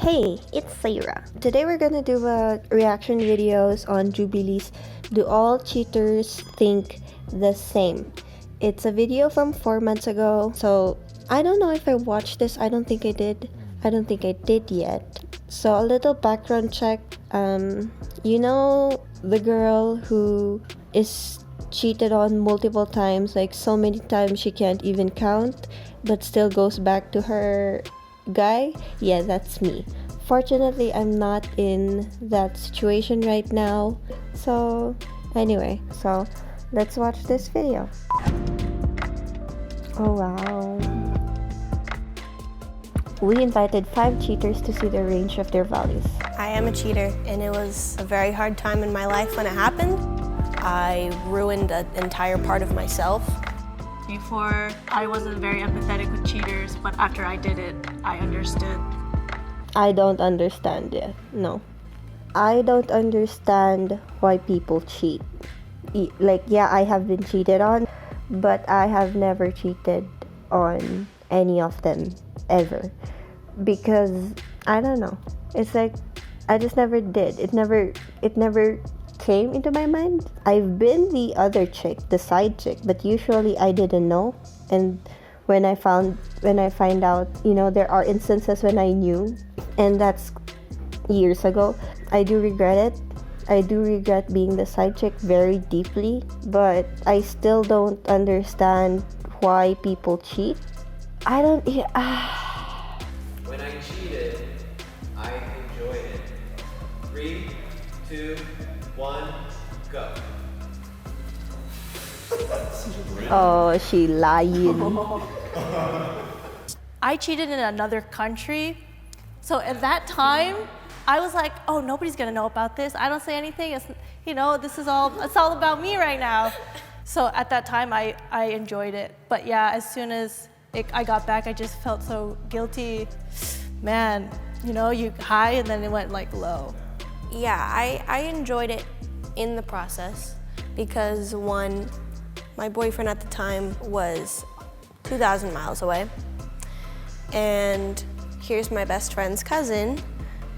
Hey, it's Seira. Today we're gonna do a reaction videos on Jubilee's Do All Cheaters Think the Same? It's a video from 4 months ago, so I don't know if I watched this. I don't think I did. I don't think I did yet. So a little background check. You know the girl who is cheated on multiple times, like so many times she can't even count, but still goes back to her guy? Yeah, that's me. Fortunately, I'm not in that situation right now. So anyway, so let's watch this video. Oh wow. We invited 5 cheaters to see the range of their values. I am a cheater, and it was a very hard time in my life when it happened. I ruined an entire part of myself. Before, I wasn't very empathetic with cheaters, but after I did it, I understood. I don't understand it. No. I don't understand why people cheat. Like, yeah, I have been cheated on, but I have never cheated on any of them ever. Because, I don't know. It's like, I just never did. It never came into my mind. I've been the other chick, the side chick, but usually I didn't know. And when I find out, you know, there are instances when I knew, and that's years ago. I do regret it. I do regret being the side chick very deeply, but I still don't understand why people cheat. I don't. When I cheated, I enjoyed it. 3, 2, 1, go. Oh, she lying. I cheated in another country, so at that time, I was like, oh, nobody's gonna know about this. I don't say anything, it's, you know, it's all about me right now. So at that time, I enjoyed it. But yeah, as soon as I got back, I just felt so guilty. Man, you know, you high and then it went like low. Yeah, I enjoyed it in the process because one, my boyfriend at the time was 2,000 miles away. And here's my best friend's cousin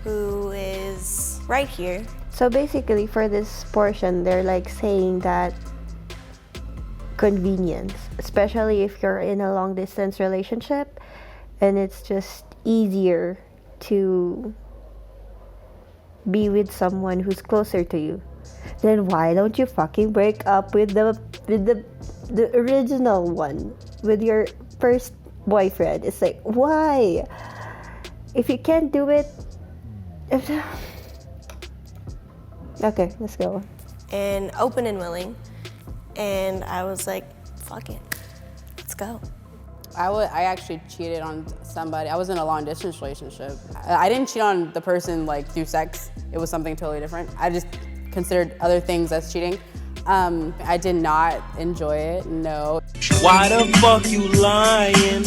who is right here. So basically for this portion, they're like saying that convenience, especially if you're in a long distance relationship and it's just easier to be with someone who's closer to you, then why don't you fucking break up with the original one, with your first boyfriend? It's like, why? If you can't do it, okay, let's go. And open and willing, and I was like, fuck it, let's go. I actually cheated on somebody. I was in a long distance relationship. I didn't cheat on the person like through sex. It was something totally different. I just considered other things as cheating. I did not enjoy it, no. Why the fuck you lying?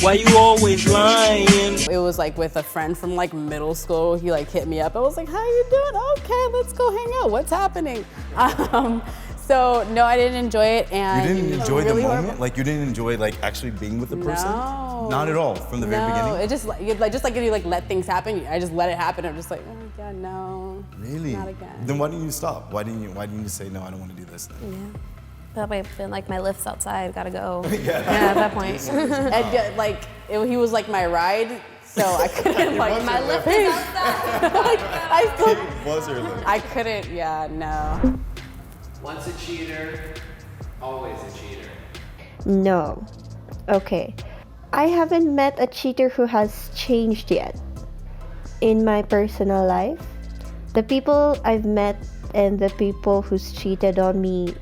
Why you always lying? It was like with a friend from like middle school. He like hit me up. I was like, how you doing? Okay, let's go hang out. What's happening? So no, I didn't enjoy it. And you didn't enjoy really the moment? horrible. Like you didn't enjoy like actually being with the person? No. Not at all, from the very beginning? It just like if you like let things happen, I just let it happen. I'm just like, oh God, no. Really? Not again. Then why didn't you stop? Why didn't you say, no, I don't want to do this then? Yeah. That might have been like my lift's outside, gotta go. Yeah, at that point. And like, he was like my ride, so I couldn't like, my lift is outside. like, Was your lift? I couldn't, yeah, no. Once a cheater, always a cheater. No. Okay. I haven't met a cheater who has changed yet in my personal life. The people I've met and the people who's cheated on me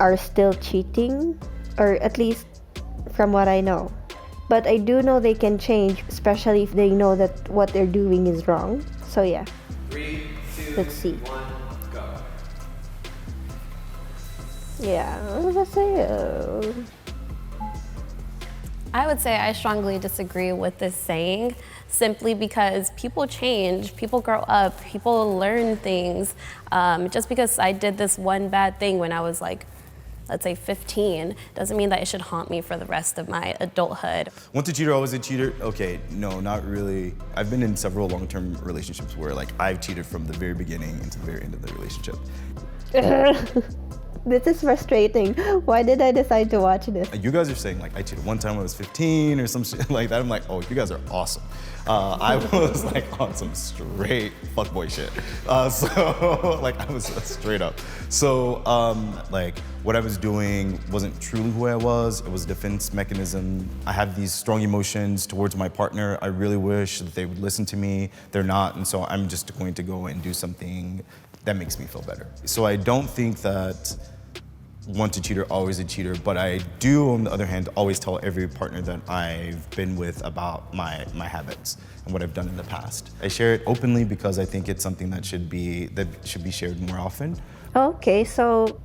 are still cheating, or at least from what I know. But I do know they can change, especially if they know that what they're doing is wrong. So yeah. 3, 2, Let's see. 1, go. Yeah, let's say I would say I strongly disagree with this saying, simply because people change, people grow up, people learn things. Just because I did this one bad thing when I was like let's say 15, doesn't mean that it should haunt me for the rest of my adulthood. Once a cheater, always a cheater? Okay, no, not really. I've been in several long-term relationships where like I've cheated from the very beginning into the very end of the relationship. This is frustrating. Why did I decide to watch this? You guys are saying like I cheated one time when I was 15 or some shit like that. I'm like, oh, you guys are awesome. I was like on some straight fuckboy shit. So like I was straight up. So like what I was doing wasn't truly who I was. It was a defense mechanism. I have these strong emotions towards my partner. I really wish that they would listen to me. They're not, and so I'm just going to go and do something that makes me feel better. So I don't think that once a cheater, always a cheater, but I do, on the other hand, always tell every partner that I've been with about my habits and what I've done in the past. I share it openly because I think it's something that should be shared more often. Okay, so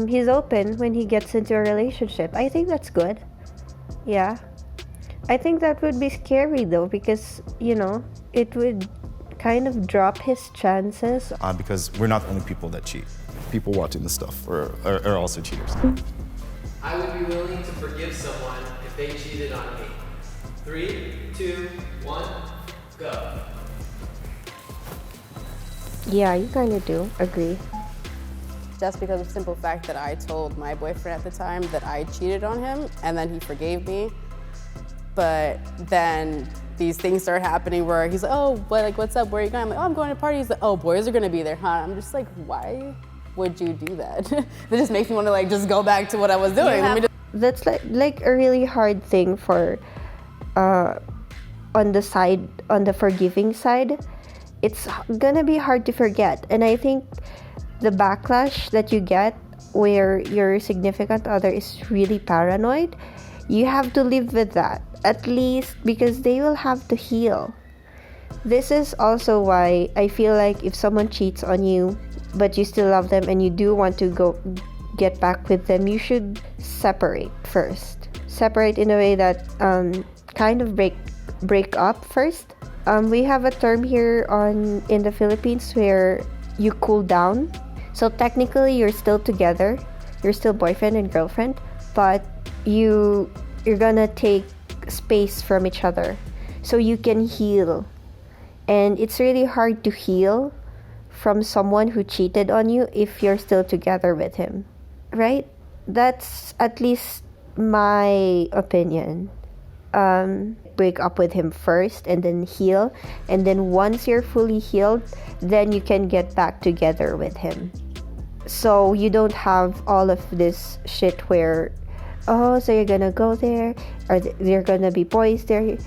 he's open when he gets into a relationship. I think that's good. Yeah. I think that would be scary though, because, you know, it would kind of drop his chances. Because we're not the only people that cheat. People watching this stuff are also cheaters. I would be willing to forgive someone if they cheated on me. 3, 2, 1, go. Yeah, you kind of do. Agree. Just because of the simple fact that I told my boyfriend at the time that I cheated on him, and then he forgave me. But then these things start happening where he's like, oh, what's up? Where are you going? I'm like, oh, I'm going to a party. He's like, oh, boys are gonna be there, huh? I'm just like, why would you do that? It just makes me want to like just go back to what I was doing. That's like a really hard thing for on the forgiving side. It's gonna be hard to forget, and I think the backlash that you get where your significant other is really paranoid, you have to live with that, at least, because they will have to heal. This is also why I feel like if someone cheats on you but you still love them and you do want to go get back with them, you should separate first. Separate in a way that kind of break up first. We have a term here in the Philippines where you cool down. So technically you're still together, you're still boyfriend and girlfriend, but you're gonna take space from each other so you can heal. And it's really hard to heal from someone who cheated on you if you're still together with him, right? That's at least my opinion. Break up with him first and then heal, and then once you're fully healed, then you can get back together with him. So you don't have all of this shit where, oh, so you're gonna go there, or there are gonna be boys there,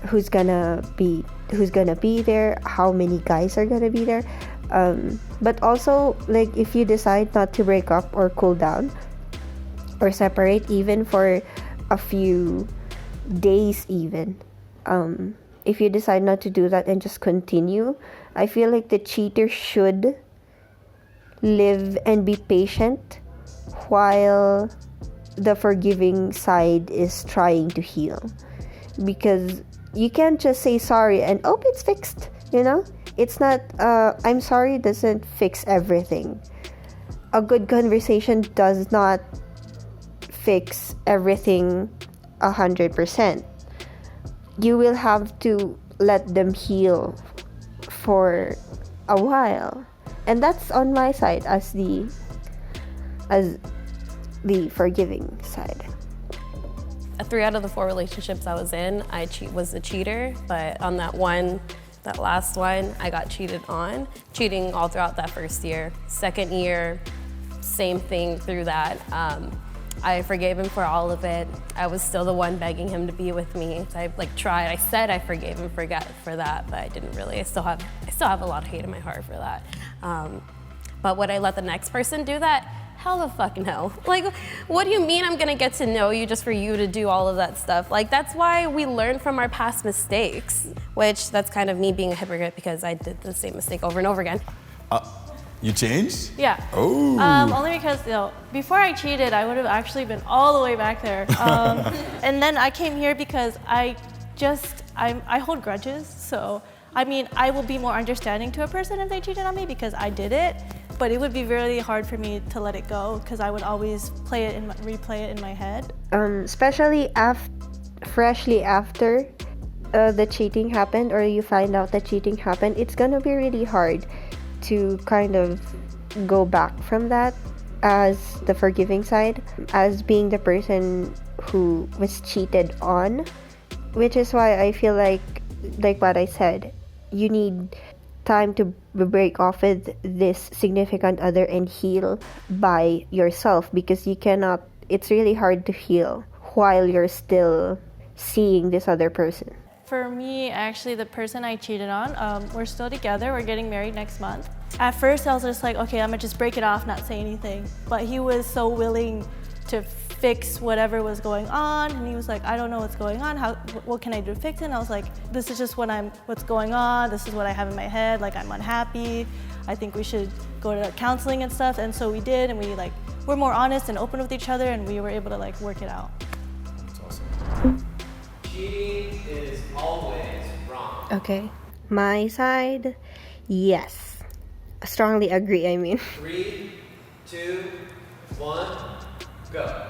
who's gonna be there, how many guys are gonna be there, but also, like, if you decide not to break up or cool down or separate even for a few days even, if you decide not to do that and just continue, I feel like the cheater should live and be patient while the forgiving side is trying to heal, because you can't just say sorry and oh, it's fixed, you know? It's not, I'm sorry doesn't fix everything. A good conversation does not fix everything 100%. You will have to let them heal for a while. And that's on my side as the forgiving side. 3 out of the 4 relationships I was in, I was a cheater, but on that last one, I got cheated on. Cheating all throughout that first year. Second year, same thing through that. I forgave him for all of it. I was still the one begging him to be with me. So I tried. I said I forgave him for that, but I didn't really. I still have a lot of hate in my heart for that. But would I let the next person do that? Hell the fuck no. Like, what do you mean I'm gonna get to know you just for you to do all of that stuff? Like, that's why we learn from our past mistakes, which that's kind of me being a hypocrite because I did the same mistake over and over again. You changed? Yeah. Oh. Only because, before I cheated, I would have actually been all the way back there. And then I came here because I hold grudges. So, I mean, I will be more understanding to a person if they cheated on me because I did it. but it would be really hard for me to let it go because I would always replay it in my head. Especially freshly after the cheating happened, or you find out that cheating happened, it's gonna be really hard to kind of go back from that as the forgiving side, as being the person who was cheated on, which is why I feel like what I said, you need time to break off with this significant other and heal by yourself, because you cannot, it's really hard to heal while you're still seeing this other person. For me, actually, the person I cheated on, we're still together. We're getting married next month. At first, I was just like, okay, I'm gonna just break it off, not say anything. But he was so willing to fix whatever was going on, and he was like, I don't know what's going on. What can I do to fix it? And I was like, this is just what's going on. This is what I have in my head. Like, I'm unhappy. I think we should go to counseling and stuff. And so we did, and we're more honest and open with each other, and we were able to work it out. That's awesome. Cheating is always wrong. Okay, my side, yes. I strongly agree, I mean. 3, 2, 1, go.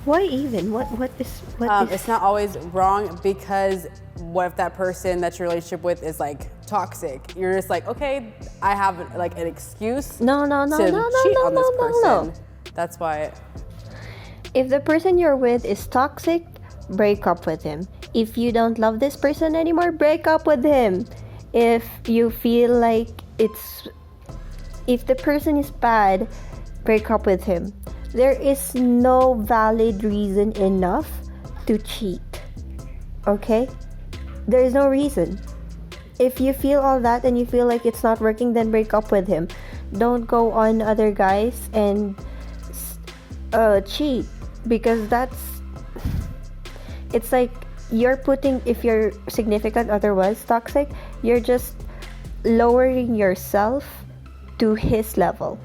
Why even? What is? It's not always wrong, because what if that person that your relationship with is toxic? You're just like, okay, I have an excuse to cheat on this person. That's why. If the person you're with is toxic, break up with him. If you don't love this person anymore, break up with him. If you feel like if the person is bad, break up with him. There is no valid reason enough to cheat. Okay? There is no reason. If you feel all that and you feel like it's not working, then break up with him. Don't go on other guys and cheat, because it's like if your significant other was toxic, you're just lowering yourself to his level,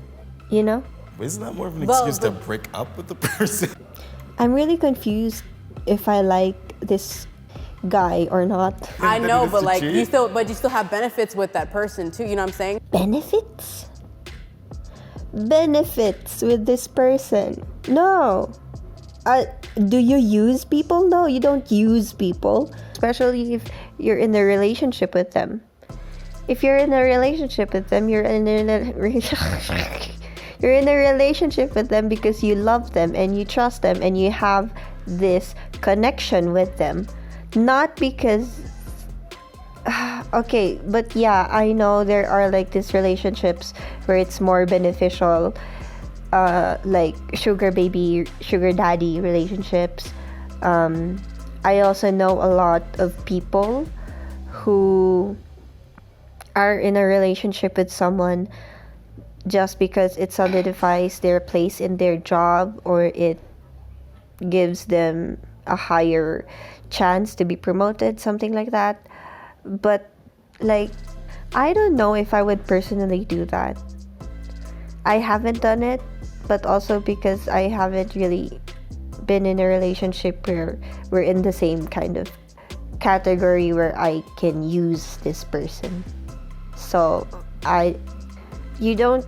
you know? Isn't that more of an excuse to break up with the person? I'm really confused if I like this guy or not. I know, but you still have benefits with that person too, you know what I'm saying? Benefits? Benefits with this person? No. Do you use people? No, you don't use people. Especially if you're in a relationship with them. If you're in a relationship with them, you're in a relationship with them because you love them and you trust them and you have this connection with them. Not because... Okay, but yeah, I know there are these relationships where it's more beneficial, like sugar baby, sugar daddy relationships. I also know a lot of people who are in a relationship with someone just because it solidifies their place in their job, or it gives them a higher chance to be promoted, something like that. But I don't know if I would personally do that. I haven't done it, but also because I haven't really been in a relationship where we're in the same kind of category where I can use this person. So you don't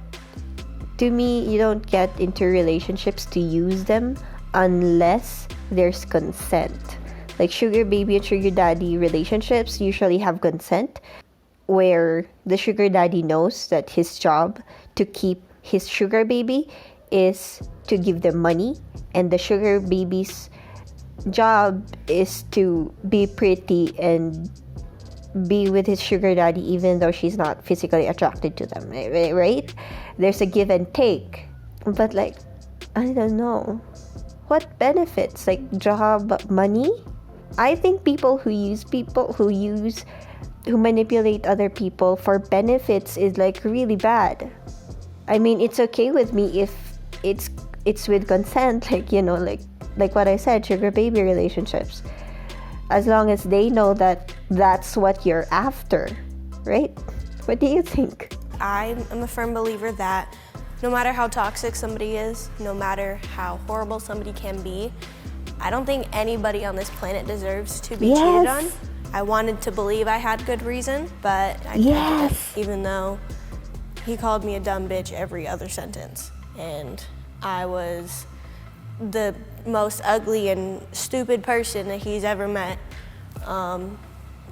get into relationships to use them unless there's consent. Like sugar baby and sugar daddy relationships usually have consent, where the sugar daddy knows that his job to keep his sugar baby is to give them money, and the sugar baby's job is to be pretty and be with his sugar daddy even though she's not physically attracted to them, right? There's a give and take. But I don't know. What benefits? Job, money? I think people who manipulate other people for benefits is really bad. I mean, it's okay with me if it's with consent, like what I said, sugar baby relationships. As long as they know that that's what you're after, right? What do you think? I am a firm believer that no matter how toxic somebody is, no matter how horrible somebody can be, I don't think anybody on this planet deserves to be cheated on. I wanted to believe I had good reason, but I Yes. didn't, even though he called me a dumb bitch every other sentence. And I was the most ugly and stupid person that he's ever met.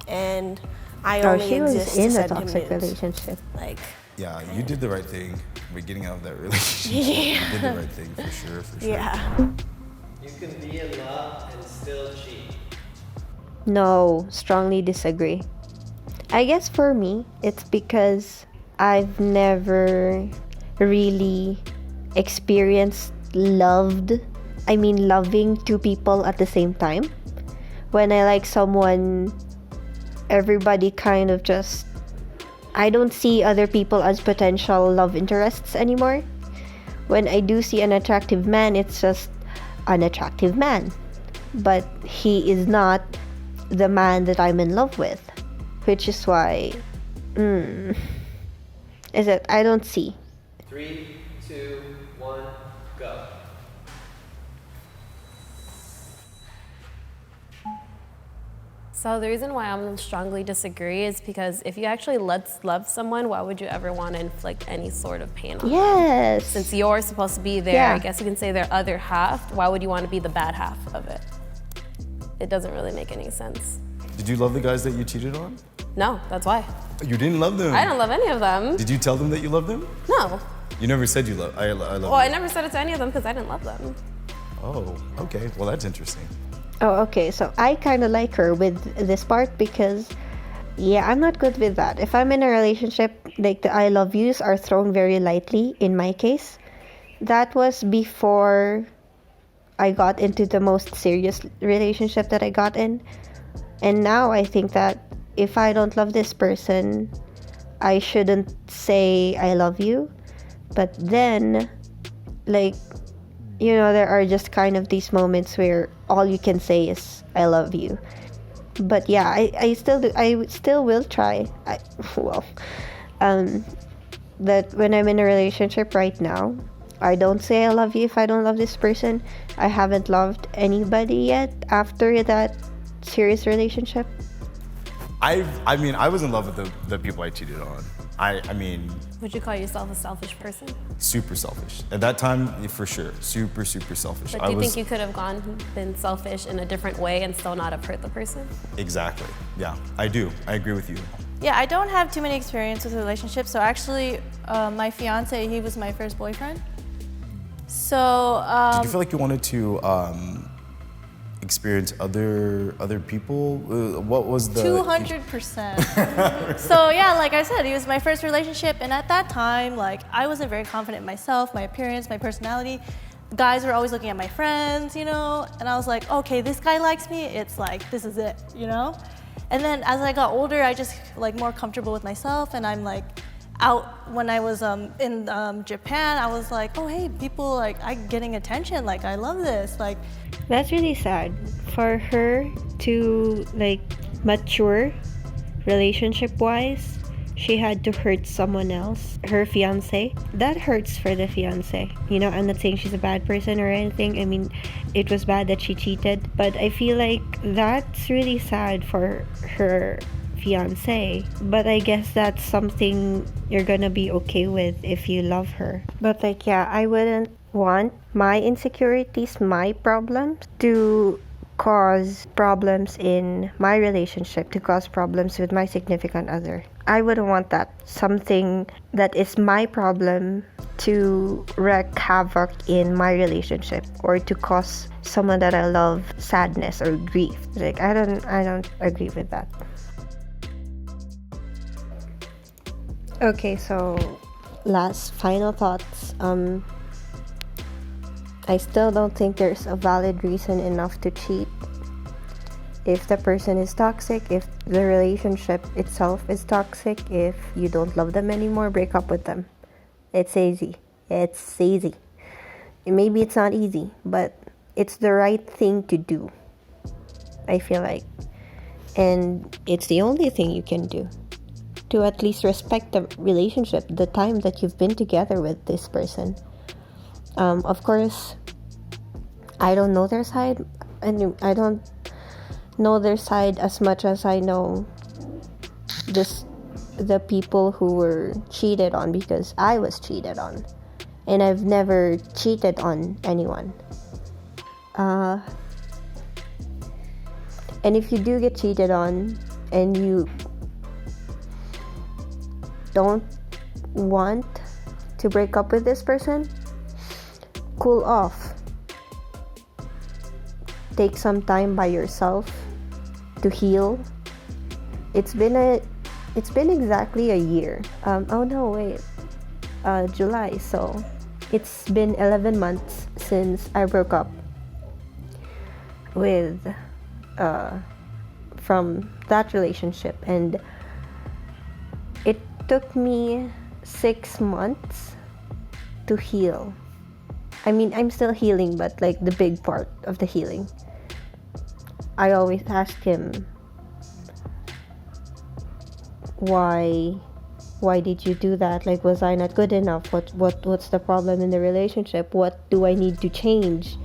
And I only she was exist in to a send him toxic nudes. relationship. Like, Yeah, you did the right thing by getting out of that relationship. You did the right thing for sure, for sure. yeah. You can be in love and still cheat. No, strongly disagree. I guess for me, it's because I've never really experienced loving two people at the same time. When I like someone, everybody kind of just, I don't see other people as potential love interests anymore. When I do see an attractive man, it's just an attractive man. But he is not the man that I'm in love with. Which is why, I don't see. 3, 2, 1, go. So the reason why I'm strongly disagree is because if you actually love someone, why would you ever want to inflict any sort of pain on them? Yes. Since you're supposed to be there, Yeah. I guess you can say their other half, why would you want to be the bad half of it? It doesn't really make any sense. Did you love the guys that you cheated on? No, that's why. You didn't love them. I don't love any of them. Did you tell them that you loved them? No. You never said you love. I love. Well, I you. never said it to any of them because I didn't love them. Oh, okay. Well, that's interesting. Oh, okay. So I kind of like her with this part because, yeah, I'm not good with that. If I'm in a relationship, like the I love yous are thrown very lightly in my case. That was before I got into the most serious relationship that I got in. And now I think that if I don't love this person, I shouldn't say I love you. But then, like, you know, there are just kind of these moments where all you can say is I love you. But yeah, I still will try. That when I'm in a relationship right now, I don't say I love you if I don't love this person. I haven't loved anybody yet after that serious relationship. I mean, I was in love with the people I cheated on. I mean, Would you call yourself a selfish person? super selfish. At that time, for sure. Super, super selfish. But do you think you could have been selfish in a different way and still not have hurt the person? Exactly. Yeah, I do. I agree with you. Yeah, I don't have too many experience with relationships. So actually, my fiance, he was my first boyfriend. So Did you feel like you wanted to experience other people? What was the 200%. So yeah, like I said, he was my first relationship, and at that time, like I wasn't very confident in myself, my appearance, my personality. Guys were always looking at my friends, you know, and I was like, okay, this guy likes me. It's like this is it, you know. And then as I got older, I just like more comfortable with myself, and I'm like out when I was in Japan, I was like, oh hey, people like I'm getting attention, like I love this, like. That's really sad for her to like mature relationship wise. She had to hurt someone else, her fiance. That hurts for the fiance. You know, I'm not saying she's a bad person or anything. I mean, it was bad that she cheated, but I feel like that's really sad for her fiance. But I guess that's something you're gonna be okay with if you love her. But like, yeah, I wouldn't want my insecurities, my problems to cause problems in my relationship, to cause problems with my significant other. I wouldn't want that. Something that is my problem to wreak havoc in my relationship or to cause someone that I love sadness or grief. Like I don't agree with that. Okay, so last final thoughts. I still don't think there's a valid reason enough to cheat. If the person is toxic, if the relationship itself is toxic, if you don't love them anymore, break up with them. It's easy. It's easy. Maybe it's not easy, but it's the right thing to do, I feel like. And it's the only thing you can do to at least respect the relationship, the time that you've been together with this person. Of course, I don't know their side, and I don't know their side as much as I know the people who were cheated on, because I was cheated on, and I've never cheated on anyone. And if you do get cheated on and you don't want to break up with this person, cool off. Take some time by yourself to heal. It's been exactly a year. July. So it's been 11 months since I broke up with from that relationship, and it took me 6 months to heal. I mean, I'm still healing, but like the big part of the healing. I always ask him, why did you do that? Like, was I not good enough? What's the problem in the relationship? What do I need to change?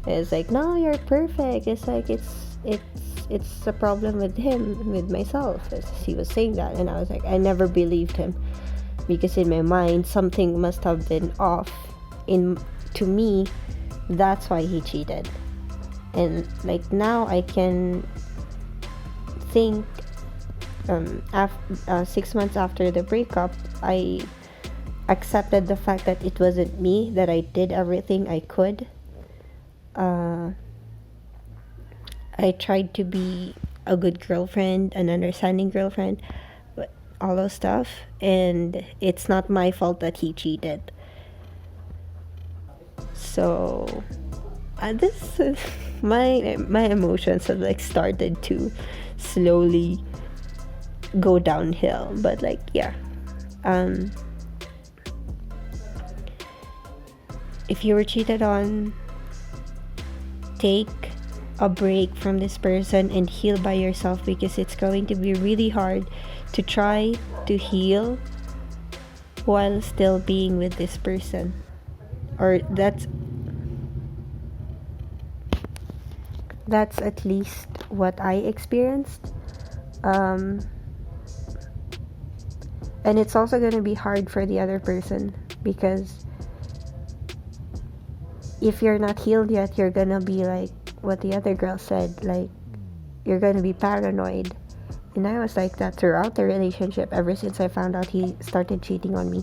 And it's like, no, you're perfect. It's like it's a problem with him, with myself. As he was saying that, and I was like, I never believed him, because in my mind something must have been off. To me, that's why he cheated. And like now I can think, 6 months after the breakup, I accepted the fact that it wasn't me, that I did everything I could. I tried to be a good girlfriend, an understanding girlfriend, all those stuff, and it's not my fault that he cheated. So this is my emotions have like started to slowly go downhill, but like, yeah, if you were cheated on, take a break from this person and heal by yourself, because it's going to be really hard to try to heal while still being with this person. Or that's at least what I experienced. And it's also going to be hard for the other person, because if you're not healed yet, you're going to be like what the other girl said, like you're going to be paranoid. And I was like that throughout the relationship, ever since I found out he started cheating on me.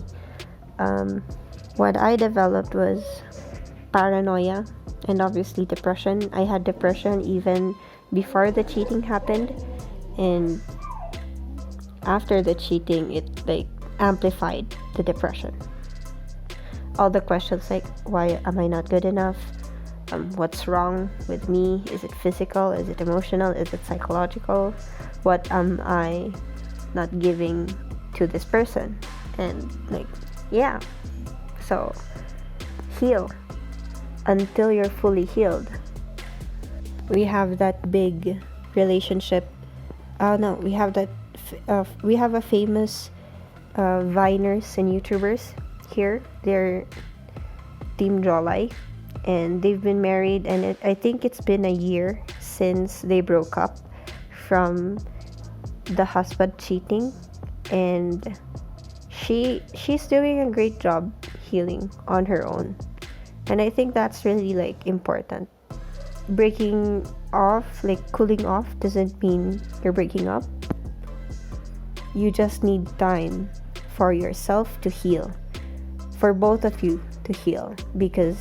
What I developed was paranoia and obviously depression. I had depression even before the cheating happened, and after the cheating, it like amplified the depression. All the questions like, why am I not good enough? What's wrong with me? Is it physical? Is it emotional? Is it psychological? What am I not giving to this person? And like, yeah. So heal until you're fully healed. We have that big relationship. We have that. We have a famous Viners and YouTubers here. They're Team Jolai, and they've been married, and I think it's been a year since they broke up from the husband cheating, and she's doing a great job healing on her own. And I think that's really like important. Breaking off, like cooling off, doesn't mean you're breaking up. You just need time for yourself to heal, for both of you to heal, because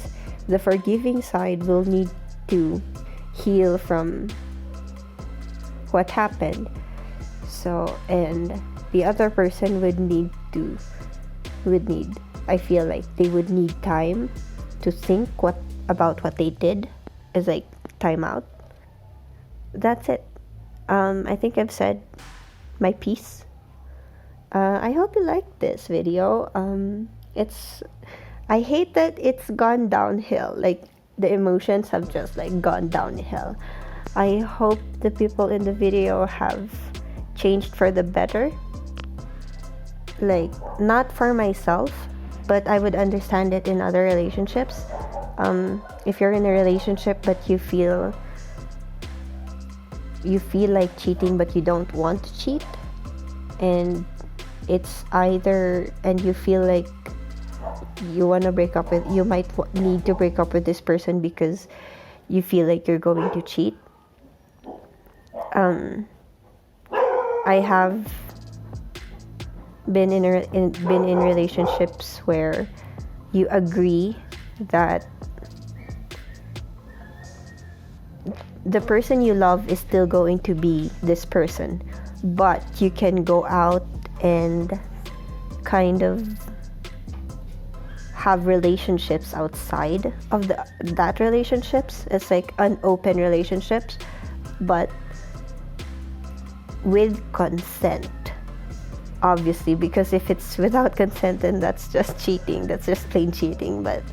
the forgiving side will need to heal from what happened. So, and the other person would need, I feel like they would need time to think about what they did, as like time out. That's it. I think I've said my piece. I hope you liked this video. I hate that it's gone downhill. Like the emotions have just like gone downhill. I hope the people in the video have changed for the better. Like, not for myself, but I would understand it in other relationships. If you're in a relationship but you feel you feel like cheating but you don't want to cheat, and it's either, and you feel like you want to break up with, you might need to break up with this person because you feel like you're going to cheat. I have been in relationships where you agree that the person you love is still going to be this person, but you can go out and kind of have relationships outside of that relationships. It's like an open relationships, but with consent, obviously, because if it's without consent, then that's just cheating. That's just plain cheating. But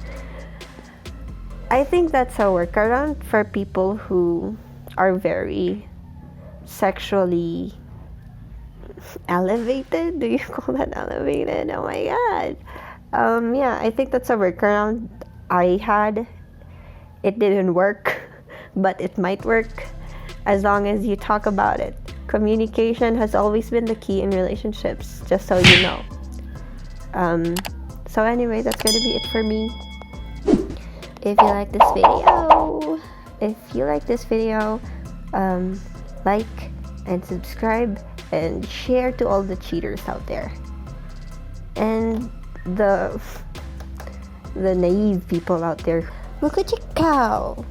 I think that's a workaround for people who are very sexually elevated. Do you call that elevated? Oh my god. Yeah, I think that's a workaround I had. It didn't work, but it might work as long as you talk about it. Communication has always been the key in relationships, just so you know. So anyway, that's gonna be it for me. If you like this video, like and subscribe and share to all the cheaters out there. And the naive people out there. Look at you, cow.